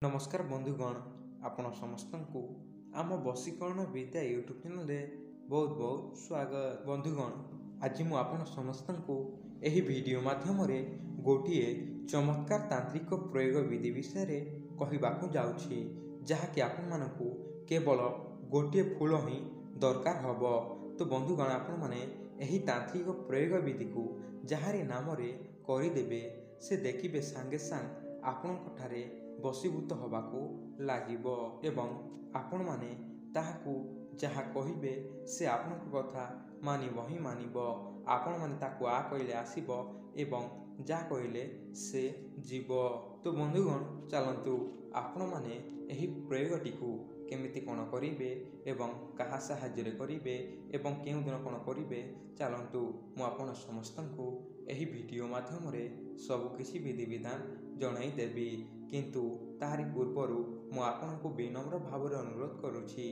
नमस्कार बंधुगण, आपण समस्त को आम वशीकरण विद्या यूट्यूब चैनल रे बहुत बहुत स्वागत। बंधुगण, आज मु आपण समस्त को एही वीडियो माध्यम रे गोटिए चमत्कार तांत्रिक प्रयोग विधि विषय रे कहिबाकू जाउछि, जहाँकि आपण मानकू केवल गोटिए फूल ही दरकार हबो। तो बंधुगण, आपण माने एही तांत्रिक प्रयोग विधि को जहारी नाम रे करिदेबे से देखिबे सांगे सांग आपणक ठारे बसीभूत हबाकू लागिबो एवं आपण माने ताहाकू जहा कहिबे से आपणक कथा मानिबो ही मानिबो। आपण माने ताकू आ कहिले आसीबो एवं जा कहिले से जीवो। तो बंधुगण, चलंतु आपण माने एही प्रयोगटी को केमिति कोन करिबे एवं कहा साहाय्य करिबे एवं केउ दिन कोन करिबे, चलंतु मु आपण समस्तंकु एही वीडियो माध्यम रे सब किछि विधि विधान जणाई देबी। किंतु ताहारी पूर्वरु मु आपनकु विनम्र भावरे अनुरोध करुछि,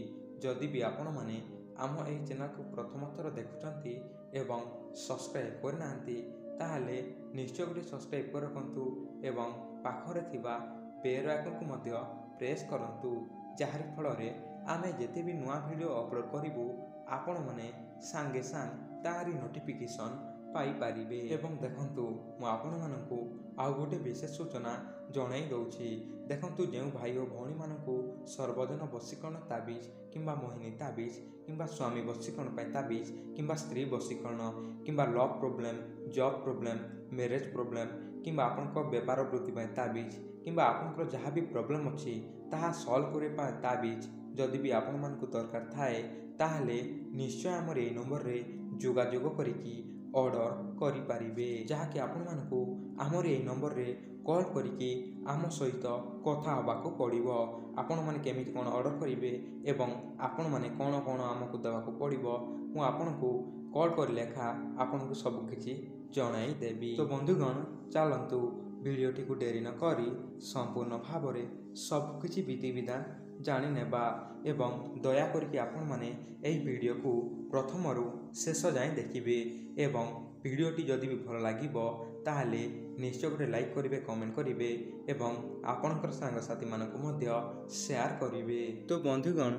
जदि भी आपण माने आम एही चैनल को प्रथम थर देखुचंती एवं सब्सक्राइब करनांती ताहाले निश्चय गोटे सब्सक्राइब करकंतु एवं पाखरे थिबा बेल आइकन को मध्य प्रेस करंतु, जाहारी फल रे आमे जेते भी नुआ वीडियो अपलोड करिवु आपण माने सांगे सांग ताहारी नोटिफिकेशन पाई पारिबे। एवं देखंतु मु आपण मानकू आउ गोटे विशेष सूचना जणाई दउछि। देखंतु जेउ भाई और भौणी मानकू सर्वजन वशीकरण ताबीज किंबा मोहिनी ताबीज किंबा स्वामी वशीकरण पाई ताबीज किंबा स्त्री वशीकरण किंबा love problem, job problem, marriage problem किंबा आपनक व्यापार वृद्धि पाई ताबीज किंबा आपनकर जहाँ भी प्रॉब्लम अछि ताहा सॉल्व करे पाई ताबीज जदि भी आपण मानकू दरकार थाए ताहाले निश्चय हमर एई नंबर रे जोगाजोग करिकी ऑर्डर करि पारिबे, जहाँकि आपण मानकू हमर एई नंबर रे कॉल करिकी आम सहित कथा हबाकू पड़िबो। आपण माने केमिति कोन ऑर्डर करिवे एवं आपण माने कोन कोन आमकू देबाकू पड़िबो मु आपनकू कॉल कर लेखा आपनकू सब किछि जणाई देबी। तो बंधुगण, चलंतु वीडियोटी को डेरी न करी संपूर्ण भावरे सब किछि विधि विधान जानि नेबा एवं दया करके आपण माने एही वीडियो को प्रथमरु शेष जाए देखिबे एवं वीडियोटी जदि भी भल लागिबो ताहाले निश्चय गोटे लाइक करिवे, कमेंट करिवे एवं आपणकर सांगसाथी मानकू मध्य शेयर करिवे। तो बंधुगण,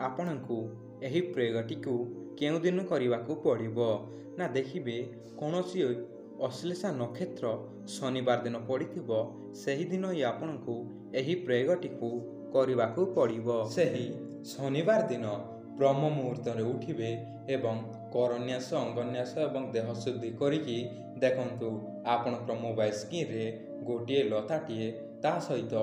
आपणकू एही प्रयोगटी को केउ दिन करिवाकू पड़िबो ना देखिबे कोनोसी अश्लेषा नक्षत्र शनिवार दिन पड़िथिबो सेही दिन ही आपणकू एही प्रयोगटी को करिवाकू पड़िबो। सेही शनिवार दिन ब्रह्म मुहूर्त रे उठिबे एवं करन्यास, अंगन्यास एवं देह शुद्धि करिकी देखंतु आपणकर मोबाइल स्क्रीन रे गोटिए लताटिए ता सहित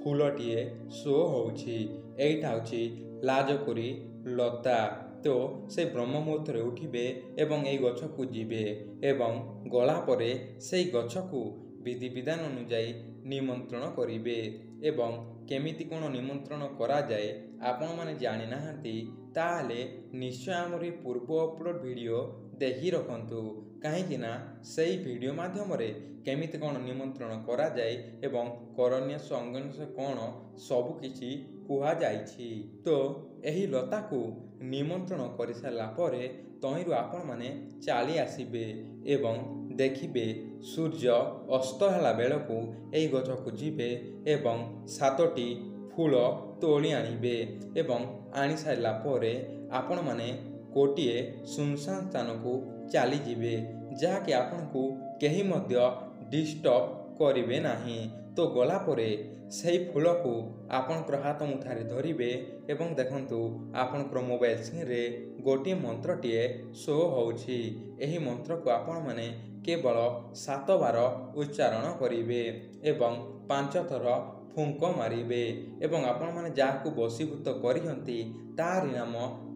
फूलटिए शो होउछि। एइटा होछि लाजकुरी लता। तो से ब्रह्म मुहूर्त रे उठिबे एवं एई गछ को जिबे एवं गला परे सेई गछ को विधि विधान अनुसार निमंत्रण करिवे एवं केमिति कोन निमंत्रण करा जाए आपण माने जानि नाहंती ताले निश्चय हमर पूर्व अपलोड वीडियो देखि रखंतु, काहेकि ना सेई वीडियो माध्यम रे केमिति कोन निमंत्रण करा जाए एवं करन्यास अंगन्यास कोन सब किछि कुहा जाइछि। तो एही लता को निमंत्रण करि साला परे तहिरु आपण माने चाली आसीबे एवं देखिबे सूर्य अस्त होला बेलकू एई गछ को जिबे एवं 7टी फूल तोली आनिबे एवं आनी साइला परे आपण माने कोटिए सुनसान स्थान को चाली जिबे, जहाँकि आपण को केही मध्य डिस्टर्ब करिवे नाही। तो गला परे सेही फूल को आपनकर हाथ मुठारे धरिबे एवं देखंतु आपनकर मोबाइल स्क्रीन रे गोटिए मंत्रटिए शो होउछि। एही मंत्र को आपण माने केवल 7 बार उच्चारण करिवे एवं 5 थर फुंक मारिबे एवं आपण माने जाहाकू बसीभूत करिहंती तारि नाम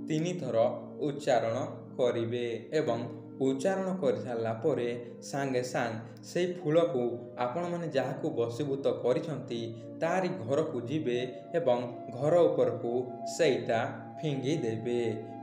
3 थर उच्चारण करिवे एवं उच्चारण कर सारा परे सांगे सांग से फूल को आपण माने जाहाकू बसीभूत करिसंती तारि घर को जिबे एवं घर ऊपर को सेटा फिंगी देबे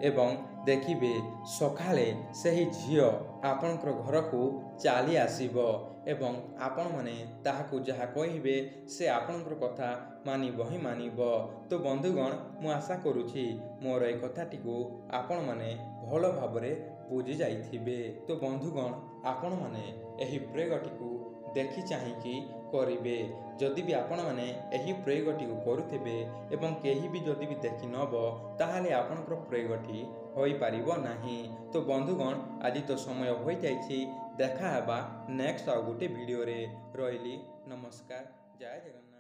एवं देखिबे सकाळे सेही झियो आपनकर घर को चाली आसीबो एवं आपण माने ताहाकू जहा कहिबे से आपनकर कथा मानिबो ही मानिबो। तो बंधुगण, मु आशा करूछि मोर ए कथाटी को आपण माने भल भाबरे बुझी जाइथिबे। तो बंधुगण, आपण माने एही प्रयोगटी को देखि चाहिकी କରିବେ। ଯଦି ବି ଆପଣମାନେ ଏହି ପ୍ରୟୋଗଟିକୁ କରୁଥିବେ ଏବଂ କେହି ବି ଯଦି ବି ଦେଖି ନେବ ତାହେଲେ ଆପଣଙ୍କର ପ୍ରୟୋଗଟି ହୋଇପାରିବ ନାହିଁ। ତ ବନ୍ଧୁଗଣ ଆଜି ତ ସମୟ ହୋଇଯାଇଛି, ଦେଖା ହେବା ନେକ୍ସଟ ଆଉ ଗୋଟେ ଭିଡ଼ିଓରେ। ରହିଲି, ନମସ୍କାର, ଜୟ ଜଗନ୍ନାଥ।